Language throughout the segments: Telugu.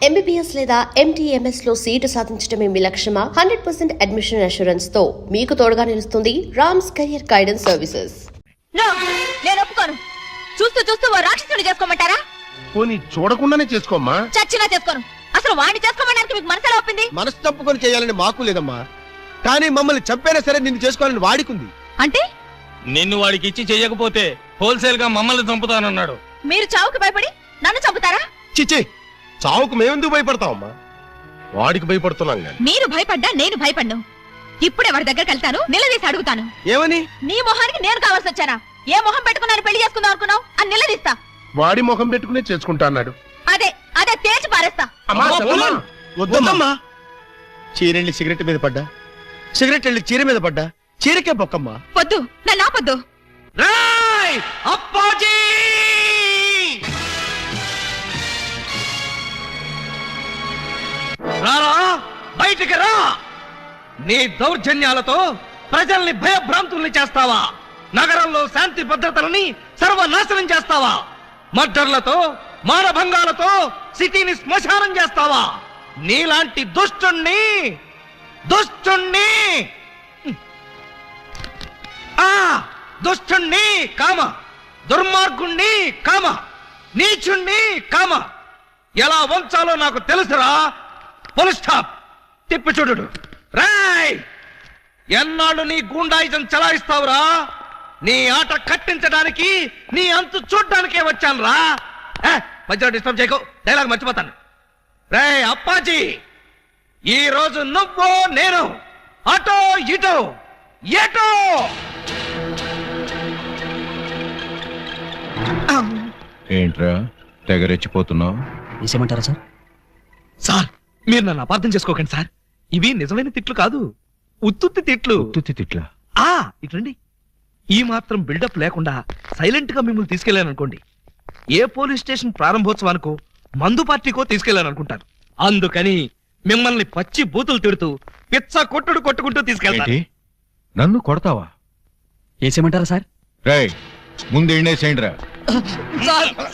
MBBS లేదా MTMS లో సీటు సాధించడమే మీ లక్ష్యమా? 100% అడ్మిషన్ అష్యూరెన్స్ తో మీకు తోడుగా నిలుస్తుంది రామ్స్ కెరియర్ గైడెన్స్ సర్వీసెస్. నేను ఒప్పుకోను. చూస్తూ చూస్తూ ఓ రాక్షసుని చేసుకోమంటారా? పోనీ చూడకుండానే చేసుకోమ్మా. చచ్చినా చేసుకోను. అసలు వాడిని చేసుకోమడానికి మీకు మనసు ఎలా ఒప్పింది? మనసు తప్పుకొని చేయాలని మాకు లేదమ్మా, కానీ మమ్మల్ని చంపైనా సరే నిన్ను చేసుకోవాలని వాడికుంది. అంటే నిన్ను వాడికి ఇచ్చి చెయ్యకపోతే హోల్సేల్ గా మమ్మల్ని చంపుతానన్నాడు. మీరు చావుకి భయపడి నన్ను చంపుతారా? చిచ్చి, చావుకు మేమెందుకు భయపడతామమ్మా, వాడికి భయపడుతున్నాం గాని. మీరు భయపడ్డా నేను భయపడ్ను. ఇప్పుడే వాడి దగ్గరికి వెళ్తాను, నిలదీసి అడుగుతాను. ఏమని? నీ మొహానికి నేను కావాల్సి వచ్చానా? ఏ మొహం పెట్టుకున్నాను పెళ్లి చేసుకుందాం అనుకున్నావు అని నిలదీస్తా. వాడి ముఖం పెట్టుకునే చేసుకుంటా అన్నాడు. అదే అదే తేల్చి పారేస్తా. వద్దమ్మా, చీరెళ్ళి సిగరెట్ మీద పడ్డా, సిగరెట్ వెళ్ళి చీర మీద పడ్డా, చీరకే పొక్కమ్మా. వద్దు, నన్ను ఆపొద్దు. అప్పాజీ రారా, బయటికి రా. నీ దౌర్జన్యాలతో ప్రజల్ని భయభ్రాంతుల్ని చేస్తావా? నగరంలో శాంతి భద్రతలని సర్వనాశనం చేస్తావా? మర్డర్లతో మానభంగాలతో సిటీని శ్మశానం చేస్తావా? నీలాంటి దుష్టుణ్ణి దుష్టుణ్ణి కామ, దుర్మార్గుణ్ణి కామ, నీచుణ్ణి కామ ఎలా వంచాలో నాకు తెలుసురా. Full stop. తిప్పి చూడు. రాయ్, ఎన్నాళ్ళు నీ గూండాయిజం చలాయిస్తావురా? నీ ఆట కట్టించడానికి, నీ అంతు చూడ్డానికే వచ్చాను రా. మధ్యలో డిస్టర్బ్ చేయకు, డైలాగ్ మర్చిపోతాను. రేయ్ అప్పాజీ, ఈ రోజు నువ్వు నేను అటో ఇటో ఎటో. ఏంట్రా తెగరెచ్చిపోతున్నావు? వేసేమంటారా సార్? సార్, మీరు నన్ను అపార్థం చేసుకోకండి సార్. ఇవి నిజమైన తిట్లు కాదు, ఉత్తుత్తి తిట్లు. తిట్లా? ఇట్లండి. ఈ మాత్రం బిల్డప్ లేకుండా సైలెంట్ గా మిమ్మల్ని తీసుకెళ్లాననుకోండి, ఏ పోలీస్ స్టేషన్ ప్రారంభోత్సవానికో మందు పార్టీకో తీసుకెళ్లాననుకుంటారు. అందుకని మిమ్మల్ని పచ్చి బూతులు తిడుతూ పిచ్చ కొట్టుకుంటూ తీసుకెళ్తాను. నన్ను కొడతావా? వేసేమంటారా సార్? రేయ్, ముందు ఎండేసేయండిరా.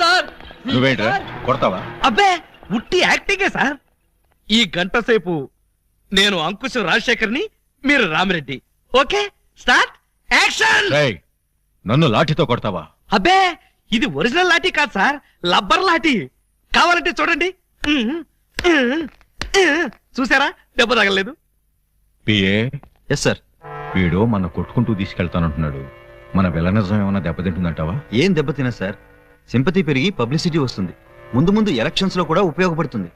సార్, నువ్వేంట్రా కొడతావా? అబ్బే, ఉట్టి యాక్టింగే సార్. ఈ గంట సేపు నేను అంకుశ్ రాజశేఖర్ని, మీరు రామిరెడ్డి. Okay, start action. రేయ్, నన్ను లాఠీతో కొడతావా? అబ్బే, ఇది ఒరిజినల్ లాఠీ కాదు సార్, లబ్బర్ లాఠీ. కావాలంటే చూడండి. చూసారా, దెబ్బ తగలేదు. పిఏ. Yes sir. వీడు మన కొట్టుకుంటూ తీసుకెళ్తానంటున్నాడు. మన విలనిజం ఏమైనా దెబ్బతింటుందంటావా? ఏం దెబ్బతినా సార్, సింపతి పెరిగి పబ్లిసిటీ వస్తుంది. ముందు ముందు ఎలక్షన్స్ లో కూడా ఉపయోగపడుతుంది.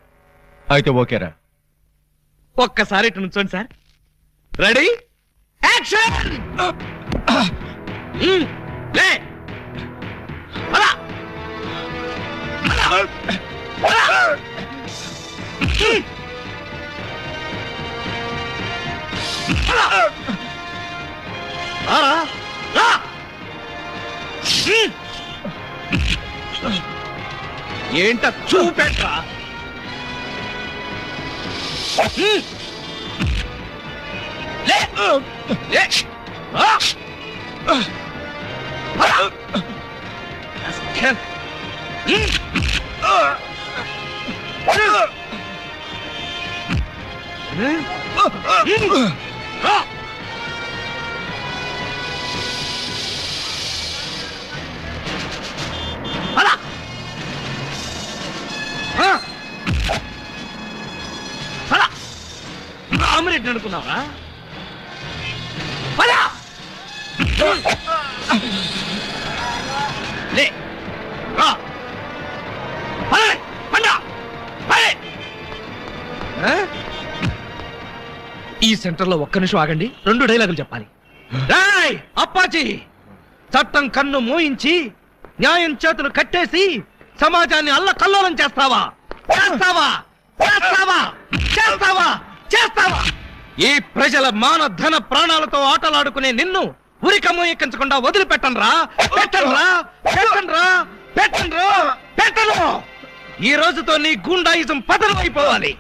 అయితే ఓకేరా. ఒక్కసారి ఇటు నుంచోండి సార్. Ready action. లే, అలా ఏంట చూపెట్రా. రామిరెడ్డి అనుకున్నావా? ఈ సెంటర్ లో ఒక్క నిమిషం ఆగండి, 2 డైలాగులు చెప్పాలి. రాయ్ అప్పాజీ, చట్టం కన్ను మోయించి న్యాయం చేతులు కట్టేసి సమాజాన్ని అల్లకల్లోలం చేస్తావా? చేస్తావా? ఈ ప్రజల మాన ధన ప్రాణాలతో ఆటలాడుకునే నిన్ను ఉరికమ్మ ఎక్కించకుండా వదిలిపెట్టనురా. పెట్టను. ఈ రోజుతో నీ గూండాయిజం పతనం అయిపోవాలి.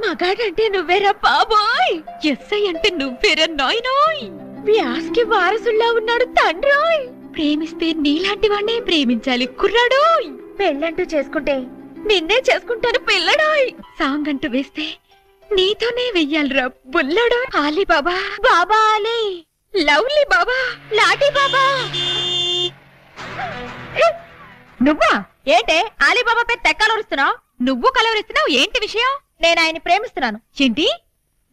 మగాడంటే నువ్వేరా బాబోయ్, ఎస్ఐ అంటే నువ్వేరా నాయనోయ్, వ్యాస్కి వారసుల్లా ఉన్నాడు తండ్రోయ్. ప్రేమిస్తే నీలాంటి వాడినే ప్రేమించాలి కుర్రాడోయ్. పెళ్ళంటూ చేసుకుంటే నిన్నే చేసుకుంటాను పిల్లడాయ్. సాంగ్ అంటూ వేస్తే నీతోనే వెయ్యాలిరా బుల్లడా. ఆలీ బాబా బాబా ఆలీ, లవ్లీ బాబా, లాటీ బాబా. నువ్వా ఏంటే ఆలీబాబా పేరు తెక్కలూరుస్తున్నావు? నువ్వు కలవరిస్తున్నావు, ఏంటి విషయం? నేను ఆయన్ని ప్రేమిస్తున్నాను. ఏంటి?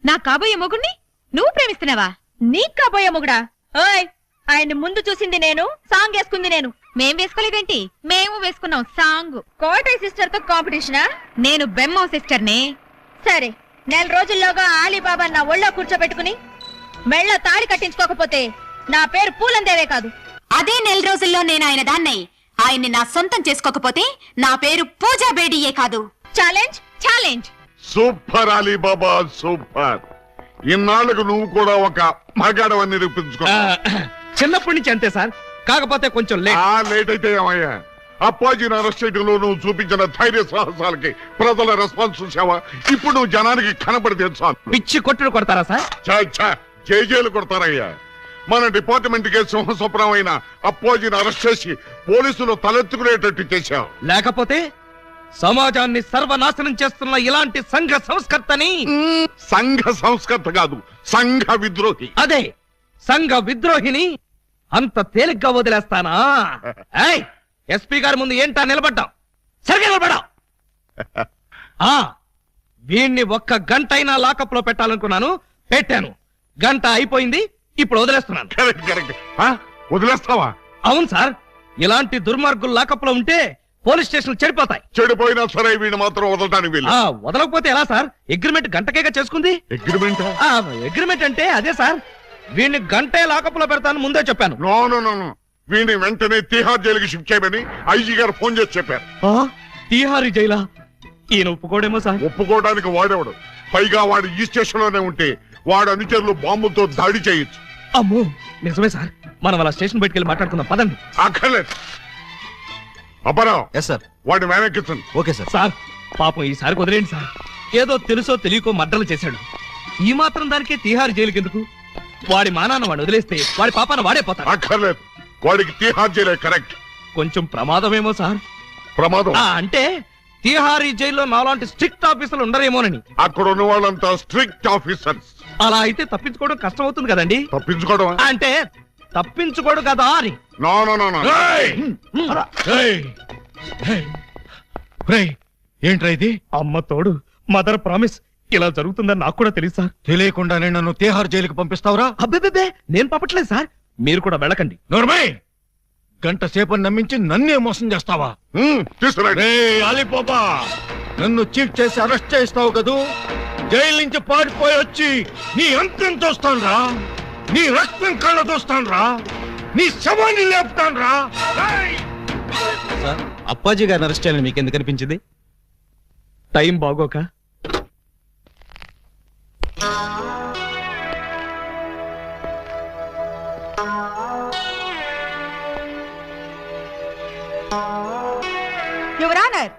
నా కాబోయే మొగుణ్ణి నువ్వు ప్రేమిస్తున్నావా? నీకు కాబోయే మొగుడా? ఓయ్, ఆయన్ని ముందు చూసింది నేను, సాంగ్ వేసుకుంది నేను. మేం వేసుకోలేదేంటి? మేము వేసుకున్నాం సాంగ్. కోటై సిస్టర్ తో కాంపిటీషనా? నేను బెమ్మో సిస్టర్ ని. సరే, నెల రోజుల్లోగా ఆలీబాబా నా ఒళ్ళో కూర్చోబెట్టుకుని మెళ్ళ తాడి కట్టించుకోకపోతే నా పేరు పూలందేవే కాదు. అదే నెల రోజుల్లో నేను ఆయన దాన్నై ఆయన్ని నా సొంతం చేసుకోకపోతే నా పేరు పూజా బేడియే కాదు. Challenge challenge. Super Alibaba super. ఇన్నాళ్ళకు నువ్వు కూడా ఒక మగాడవని నిరూపించుకో. చిన్నప్పటి నుంచి అంతే సార్, కాకపోతే కొంచెం లేట్ అయితే ఏమయ్యా? అప్పాజీని అరెస్ట్ చేయడంలో నువ్వు చూపించిన ధైర్య సాహసాలకి ప్రజల రెస్పాన్స్ చూసావా? ఇప్పుడు నువ్వు జనానికి కనపడితే చాలు. పిచ్చి కొట్టుడు కొడతారా సార్? జైలు కొడతారయ్యా. మన డిపార్ట్మెంట్ కే సింహస్వప్నం అయిన అప్పాజీని అరెస్ట్ చేసి పోలీసులు తలెత్తుకునేటట్టు చేశావు. లేకపోతే సమాజాన్ని సర్వనాశనం చేస్తున్న ఇలాంటి సంఘ సంస్కర్తని. సంఘ సంస్కర్త కాదు, సంఘ విద్రోహి. అదే సంఘ విద్రోహిని అంత తేలిగ్గా వదిలేస్తానా? ఎస్పీ గారి ముందు ఏంటా నిలబడ్డాం? సరిగ్గా నిలబడ్డాం. వీణ్ణి ఒక్క గంట అయినా లాకప్ లో పెట్టాలనుకున్నాను, పెట్టాను. గంట అయిపోయింది, ఇప్పుడు వదిలేస్తున్నాను. వదిలేస్తావా? అవును సార్, ఇలాంటి దుర్మార్గులు లాకప్ లో ఉంటే పోలీస్ స్టేషన్ చెడిపోతాయి. చెడిపోయినా సరే వీడిని మాత్రం వదలడానికి వీలు. వదలకపోతే ఎలా సార్? అగ్రిమెంట్ గంటకేగా చేసుకుంది. అగ్రిమెంట్? అగ్రిమెంట్ అంటే అదే సార్, వీడిని గంటే లాకప్ లో పెడతాను ముందే చెప్పాను. నో, వీడిని వెంటనే తిహార్ జైలుకి షిఫ్ట్ చేయమని ఐజీ గారు ఫోన్ చేసి చెప్పారు. తిహారీ జైలా? ఈయన ఒప్పుకోడేమో సార్. ఒప్పుకోవడానికి వాడేవాడు, పైగా వాడు ఈ స్టేషన్ లోనే ఉంటే వాడు అనుచరులు బాంబులతో దాడి చేయొచ్చు. అమ్మో, నిజమే సార్. మనం అలా స్టేషన్ బయటకెళ్ళి మాట్లాడుకుందాం పదండి. అక్కర్లేదు. Abbarao, yes sir. వాడిని వెనక్కించండి. Okay sir. సార్ పాపం ఈసారి వదిలేండి సార్. ఏదో తెలుసో తెలియకో మర్డర్లు చేశాడు. ఈ మాత్రం దానికే తిహారీ జైలుకి ఎందుకు? వాడి మానాన్న వాడు వదిలేస్తే వాడి పాపాన వాడే పోతాడు. అక్కర్లేదు, వాడికి తిహార్ జైలే కరెక్ట్. కొంచెం ప్రమాదమేమో సార్. ప్రమాదం అంటే తిహారీ జైల్లో నాలాంటి స్ట్రిక్ట్ ఆఫీసర్లు ఉండరేమోనని. అక్కడ ఉన్న వాళ్ళంతా స్ట్రిక్ట్ ఆఫీసర్స్. అలా అయితే తప్పించుకోవడం కష్టం అవుతుంది కదండి. తప్పించుకోవడం అంటే తప్పించుకోడు కదా అని. నో. ఏంట్రా ఇది? అమ్మ తోడు, మదర్ ప్రామిస్. ఇలా జరుగుతుందని నాకు కూడా తెలుసు సార్. తెలియకుండానే నన్ను తిహార్ జైలుకి పంపిస్తావురా? అబ్బే, నేను పంపట్లేదు సార్. మీరు కూడా వెళ్ళకండి. నోర్మై, గంట సేపు నమ్మించి నన్నే మోసం చేస్తావా? తీసుకురండి. అలీబాబా, నన్ను చీట్ చేసి అరెస్ట్ చేస్తావు కదూ? జైలు నుంచి పారిపోయి వచ్చి నీ అంతం చూస్తానురా, నీ రక్తం కళ్ళ చూస్తానురా, నీ శవాన్ని లేపుతానురా. అప్పాజీ గారిని అరెస్ట్ చేయాలని మీకు ఎందుకు అనిపించింది? టైం బాగోక. యువర్ ఆనర్,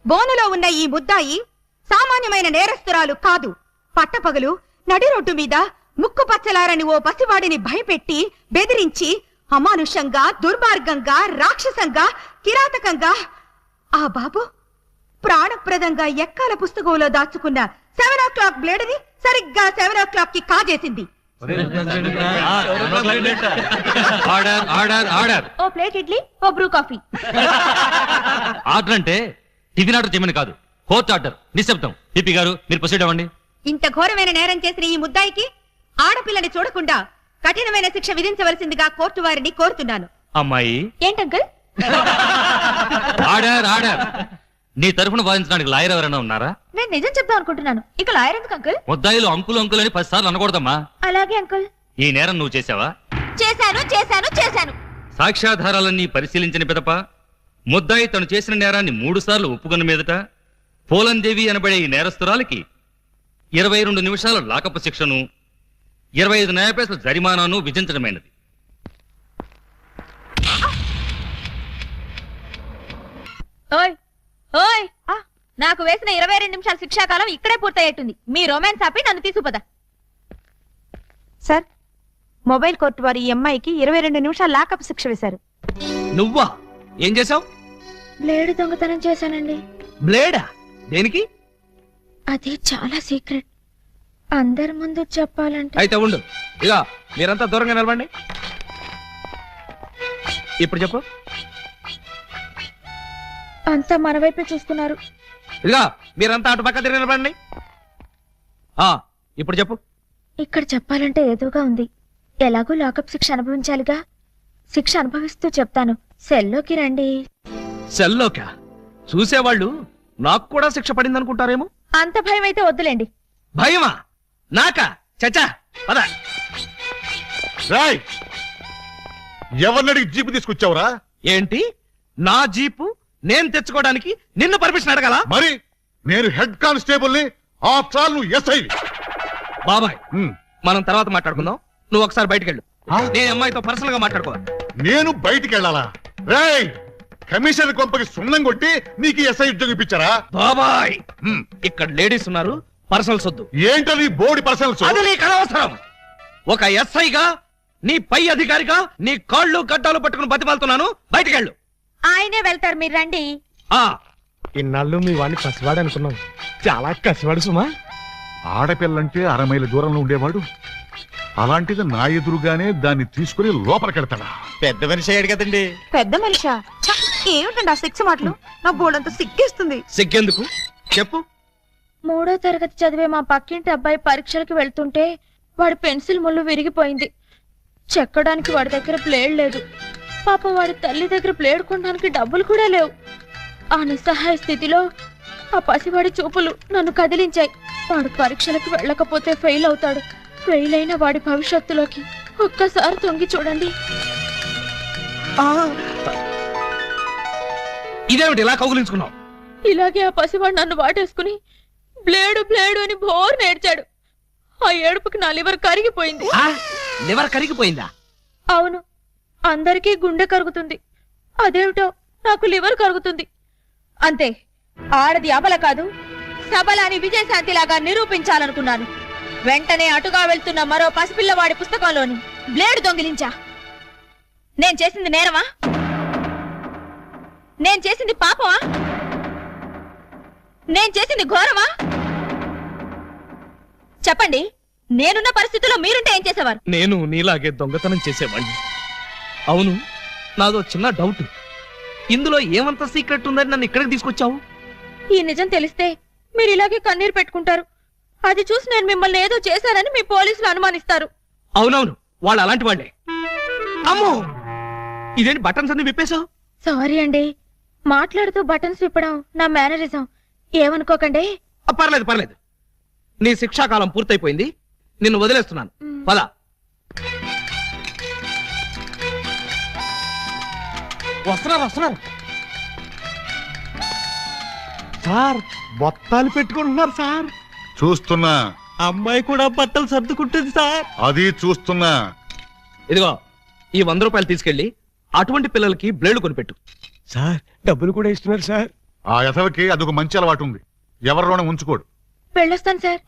బోనులో ఉన్న ఈ ముద్దాయి సామాన్యమైన నేరస్తురాలు కాదు. పట్టపగలు నడి రోడ్డు మీద ముక్కు పచ్చలారని ఓ పసివాడిని భయపెట్టి బెదిరించి అమానుషంగా, దుర్మార్గంగా, రాక్షసంగా, కిరాతకంగా ఆ బాబు ప్రాణప్రదంగా ఎక్కాల పుస్తకంలో దాచుకున్న 7 o'clock బ్లేడ్ని సరిగ్గా 7 o'clock కి కాజేసింది. ఓ ప్లేట్ ఇడ్లీ, ఓ బ్రూ కాఫీ. ఆర్డర్ అంటే టిఫిన్ ఆర్డర్ చేయమని కాదు, కోర్టు ఆర్డర్. నిశ్శబ్దం. పిపి గారు, మీరు ప్రొసీడ్ అవ్వండి. ఇంత ఘోరమైన నేరం చేసిన ఈ ముద్దాయికి ఆడపిల్లని చూడకుండా కఠినమైన శిక్ష విధించవలసిందిగా కోర్టు వారిని కోరుతున్నాను. అమ్మాయి, ఏంటంకల్? Order order. నీ తరఫున వాదించడానికి లాయర్ ఎవరైనా ఉన్నారా? నేను నిజం చెప్దాం అనుకుంటున్నాను. ఇక లాయర్ ఎందుకు అంకుల్? ముద్దాయిలు అంకులు అంకులు అని 10 సార్లు అనకూడదమ్మా. అలాగే అంకుల్. ఈ నేరం నువ్వు చేసావా? చేశాను. సాక్ష్యాధారాలన్నీ పరిశీలించిన పిదప ముద్దాయి తను చేసిన నేరాన్ని 3 సార్లు ఒప్పుకున్న మీదట పోలందేవి అనబడే ఈ నేరస్తురాలికి 22 నిమిషాల లాకపు శిక్షను, 25 న్యాయపైసల జరిమానాను విధించడమైనది. ఓయ్, నాకు వేసిన 22 నిమిషాల శిక్షాకాలం ఇక్కడే పూర్తయ్యేట్టుంది. మీ రొమాన్స్ ఆపి నన్ను తీసుకుపోదా. సార్, మొబైల్ కోర్టు వారు ఈ అమ్మాయికి 22 నిమిషాల లాకప్ శిక్ష వేశారు. నువ్వా? ఏం చేసావు? బ్లేడ్ దొంగతనం చేశానండి. బ్లేడా? దేనికి? అది చాలా సీక్రెట్, అందరి ముందు చెప్పాలంటే. అయితే ఉండు, ఇక మీరంతా దూరంగా నిలబండి. ఇప్పుడు చెప్పు. అంతా మన వైపే చూస్తున్నారు. ఇక మీరంతా అటు పక్క తిరిగి నిలబండి. ఇప్పుడు చెప్పు. ఇక్కడ చెప్పాలంటే ఏదోగా ఉంది. ఎలాగో లాకప్ శిక్ష అనుభవించాలిగా. శిక్ష అనుభవిస్తూ చెప్తాను. సెల్లోకి రండి. సెల్లోకా? చూసేవాళ్ళు నాకు కూడా శిక్ష పడింది అనుకుంటారేమో. అంత భయం అయితే వద్దులేండి. భయమా? నాకా? చచ్చా పద. రాయ్, ఎవరినడికి జీపు తీసుకొచ్చావురా? ఏంటి, నా జీపు నేను తెచ్చుకోవడానికి నిన్ను పర్మిషన్ అడగాల? మరి నేను హెడ్ కానిస్టేబుల్ ని, ఆ చాలు నువ్వు ఎస్ఐ. బాబాయ్, మనం తర్వాత మాట్లాడుకుందాం. నువ్వు ఒకసారి బయటికి వెళ్ళు. నేను అమ్మాయితో పర్సనల్ గా మాట్లాడుకోవాలి. నేను బయటికి వెళ్ళాలా? రాయ్, కమిషన్ కొంపకి సున్నం కొట్టి నీకు ఎస్ఐ ఉద్యోగం ఇప్పించారా? బాబాయ్, ఇక్కడ లేడీస్ ఉన్నారు, పర్సనల్ సొద్దు. ఏంటది బోడి పర్సనల్స్? అది నీకు అనవసరం. ఒక ఎస్ఐగా, నీ పై అధికారిగా నీ కాళ్ళు గడ్డాలు పట్టుకుని బతిమాలుతున్నాను. బయటికి వెళ్ళు. ఆయనే వెళ్తారు, మీరు రండి. ఇన్నాళ్ళు మీ వాడిని పసివాడు అనుకున్నాం, చాలా కసివాడు సుమా. ఆడపిల్లంటే 6 మైళ్ళ దూరంలో ఉండేవాడు, అలాంటిది నా ఎదురుగానే దాన్ని తీసుకుని లోపలికెడతాడా? పెద్ద మనిషి అయ్యాడు కదండి. పెద్ద మనిషా? ఏమిటండి ఆ శిక్ష మాటలు? నా బోర్డంత సిగ్గేస్తుంది. సిగ్గెందుకు చెప్పు. 3వ తరగతి చదివే మా పక్కింటి అబ్బాయి పరీక్షలకు వెళ్తుంటే వాడి పెన్సిల్ ముళ్ళు విరిగిపోయింది. చెక్కడానికి వాడి దగ్గర బ్లేడ్ లేదు. పాపం వాడి తల్లి దగ్గర బ్లేడ్ కొనడానికి డబ్బులు కూడా లేవు. ఆ నిస్సహాయ స్థితిలో ఆ పసివాడి చూపులు నన్ను కదిలించాయి. వాడు పరీక్షలకు వెళ్ళకపోతే ఫెయిల్ అవుతాడు. ఫెయిల్ అయిన వాడి భవిష్యత్తులోకి ఒక్కసారి తొంగి చూడండి. ఇదేమిటి ఇలా కౌగులించుకున్నావు? ఇలాగే ఆ పసివాడు నన్ను వాటేసుకుని బ్లేడు బ్లేడు అని బోర్ నేర్చాడు. ఆ ఏడుపుకి నా లివర్ కరిగిపోయింది. లివర్ కరిగిపోయిందా? అవును, అందరికీ గుండె కరుగుతుంది, అదేమిటో నాకు లివర్ కరుగుతుంది. అంతే, ఆడది అబల కాదు, సబల అని విజయశాంతిలాగా నిరూపించాలనుకున్నాను. వెంటనే అటుగా వెళ్తున్న మరో పసిపిల్లవాడి పుస్తకంలోని బ్లేడు దొంగిలించా. నేను చేసింది నేరమా? నేను చేసింది పాపమా? నేను చేసింది ఘోరమా? చెప్పండి, నేనున్న పరిస్థితుల్లో మీరుంటే ఏం చేసేవారు? నేను నీలాగే దొంగతనం చేసేవాడిని. అవును, నాదో చిన్న డౌట్. ఇందులో ఏమంత సీక్రెట్ ఉందని నన్ను ఇక్కడికి తీసుకొచ్చావు? ఈ నిజం తెలిస్తే మీరు ఇలాగే కన్నీరు పెట్టుకుంటారు. అది చూసి నేను మిమ్మల్ని ఏదో చేశానని మీ పోలీసులు అనుమానిస్తారు. అవునవును, వాళ్ళు అలాంటి వాళ్ళే. అమ్మో, ఇదేంటి బటన్స్ అన్ని విప్పేశావు? సారీ అండి, మాట్లాడుతూ బటన్స్ విప్పడం నా మేనరిజం, ఏమనుకోకండి. పర్లేదు పర్లేదు, నీ శిక్షాకాలం పూర్తయిపోయింది, నిన్ను వదిలేస్తున్నాను. పద. వస్తున్నారు సార్, బొత్తాలు పెట్టుకుంటున్నారు సార్. చూస్తున్నా. అమ్మాయి కూడా బట్టలు సర్దుకుంటుంది సార్. అది చూస్తున్నా. ఇదిగో, ఈ 100 రూపాయలు తీసుకెళ్లి అటువంటి పిల్లలకి బ్లేడ్ కొనిపెట్టు. సార్, డబ్బులు కూడా ఇస్తున్నారు సార్. ఆ యథవకి అదొక మంచి అలవాటు ఉంది, ఎవరిలోనే ఉంచుకోడు. వెళ్ళొస్తాను సార్.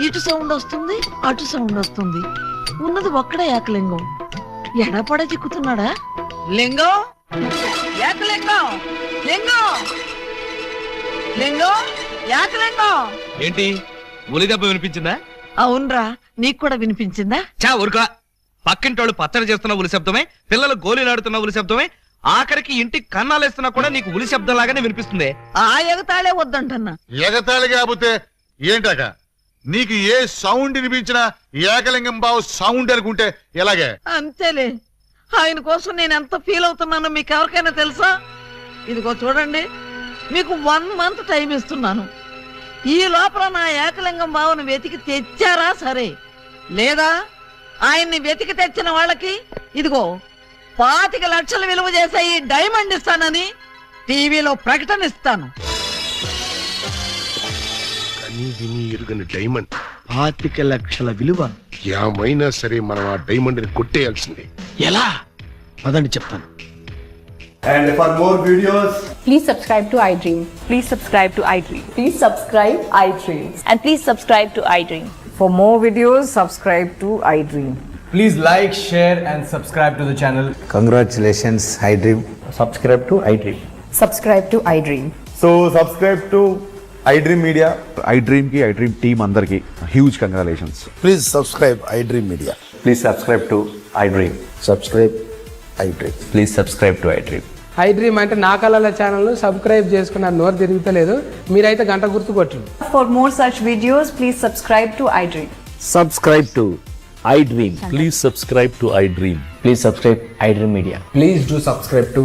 ఇటు సౌండ్ వస్తుంది, అటు సౌండ్ వస్తుంది. ఉన్నది ఒక్కడే ఏకలింగం. ఎడపడ చిక్కుతున్నాడా? లింగం, ఏకలింగం, లింగం, లింగం, ఏకలింగం. ఏంటి, ఉలి దెబ్బ వినిపించిందా? అవునరా, నీకు కూడా వినిపించిందా? చా ఊరుకా. పక్కింటోళ్ళు పచ్చడి చేస్తున్న ఉలి శబ్దమే, పిల్లలు గోళీలాడుతున్న ఉలి శబ్దమే, ఆఖరికి ఇంటికి కన్నాలేస్తున్నా కూడా నీకు ఉలి శబ్దం లాగానే వినిపిస్తుంది. ఆ ఎగతాళే వద్దంటన్నా. ఎగతాళి కాకపోతే ఏంటాక? నీకు ఏ సౌండ్ వినిపించినా ఏకలింగం బావు సౌండ్ అనుకుంటే ఎలాగే? అంతేలే, ఆయన కోసం నేను ఎంత ఫీల్ అవుతున్నానో మీకు ఎవరికైనా తెలుసా? ఇదిగో చూడండి, మీకు 1 మంత్ టైం ఇస్తున్నాను. ఈ లోపల నా ఏకలింగం బావును వెతికి తెచ్చారా సరే, లేదా ఆయన్ని వెతికి తెచ్చిన వాళ్ళకి ఇదిగో 25 లక్షలు విలువ చేసే ఈ డైమండ్ ఇస్తానని టీవీలో ప్రకటన ఇస్తాను. విని ఎరుగని డైమండ్ లక్షల విలువ. ఏమైనా సరే మనం ఆ డైమండ్ ని కొట్టేయాల్సిందే. ఎలా? పదండి చెప్తాను. And for more videos, Please subscribe to iDream. Please subscribe to iDream. Please subscribe iDream. And please subscribe to iDream. For more videos, subscribe to iDream. please like, share and subscribe to the channel. Congratulations, iDream. Subscribe to iDream. Subscribe to iDream. So subscribe to iDream Media. iDream ki iDream team andarki huge congratulations. Please subscribe iDream Media. Please subscribe to iDream. Subscribe iDream. Please subscribe to iDream. iDream అంటే నా కళల ఛానల్ సబ్స్క్రైబ్ చేసుకున్నారు, నోరు తిరుగుతలేదు. మీరైతే గంట గుర్తు కొట్టండి. For more such videos, please subscribe to iDream. Subscribe to iDream. Please subscribe to iDream. Please subscribe iDream Media. Please do subscribe to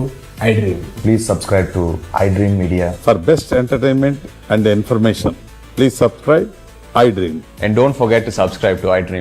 iDream. Please subscribe to iDream Media. For best entertainment and information, please subscribe iDream. And don't forget to subscribe to iDream.